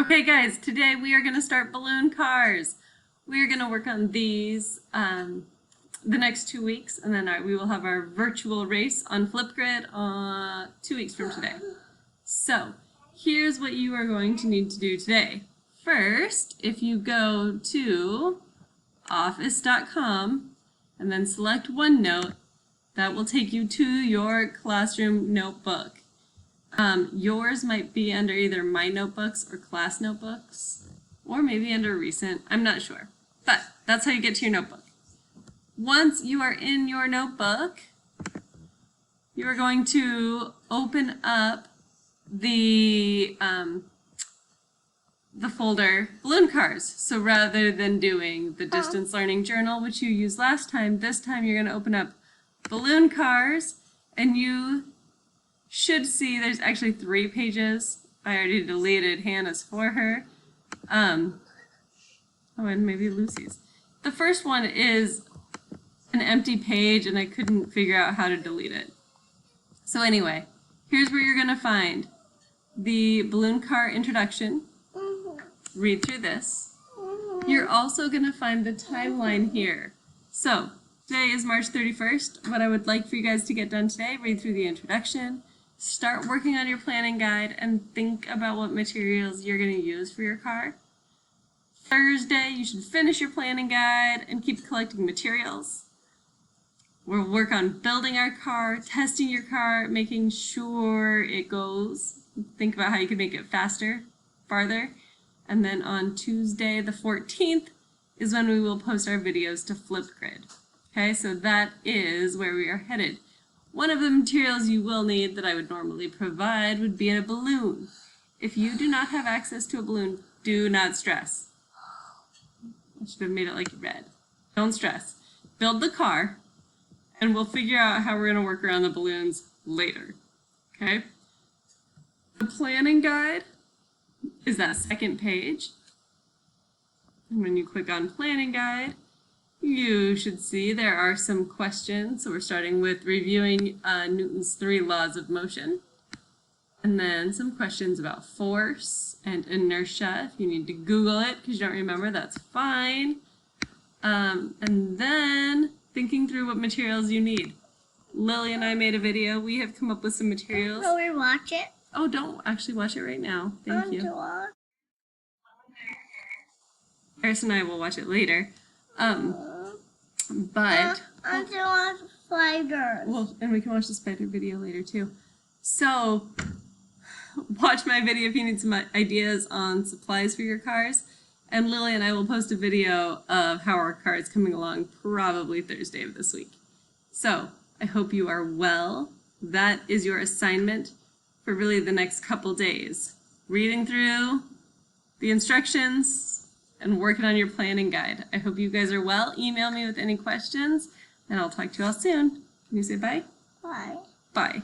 Okay guys, today we are going to start balloon cars. We are going to work on these the next 2 weeks, and then we will have our virtual race on Flipgrid 2 weeks from today. So here's what you are going to need to do today. First, if you go to office.com and then select OneNote, that will take you to your classroom notebook. Yours might be under either My Notebooks or Class Notebooks, or maybe under Recent. I'm not sure, but that's how you get to your notebook. Once you are in your notebook, you are going to open up the folder Balloon Cars. So rather than doing the Distance Learning Journal, which you used last time, this time you're going to open up Balloon Cars, and you should see there's actually 3 pages. I already deleted Hannah's for her. Oh, and maybe Lucy's. The first one is an empty page, and I couldn't figure out how to delete it. So anyway, here's where you're going to find the balloon car introduction. Read through this. You're also going to find the timeline here. So today is March 31st. What I would like for you guys to get done today, read through the introduction, start working on your planning guide, and think about what materials you're going to use for your car. Thursday, you should finish your planning guide and keep collecting materials. We'll work on building our car, testing your car, making sure it goes. Think about how you can make it faster, farther. And then on Tuesday, the 14th, is when we will post our videos to Flipgrid. Okay, so that is where we are headed. One of the materials you will need that I would normally provide would be a balloon. If you do not have access to a balloon, do not stress. I should have made it like red. Don't stress. Build the car, and we'll figure out how we're going to work around the balloons later. Okay? The planning guide is that second page. And when you click on planning guide, you should see there are some questions. So we're starting with reviewing Newton's 3 laws of motion. And then some questions about force and inertia. If you need to Google it because you don't remember, that's fine. And then thinking through what materials you need. Lily and I made a video. We have come up with some materials. Will we watch it? Oh, don't actually watch it right now. Thank you. Eris and I will watch it later. But I want to watch spiders. Well, and we can watch the spider video later too. So watch my video if you need some ideas on supplies for your cars. And Lily and I will post a video of how our car is coming along probably Thursday of this week. So I hope you are well. That is your assignment for really the next couple days. Reading through the instructions and working on your planning guide. I hope you guys are well. Email me with any questions, and I'll talk to you all soon. Can you say bye? Bye. Bye.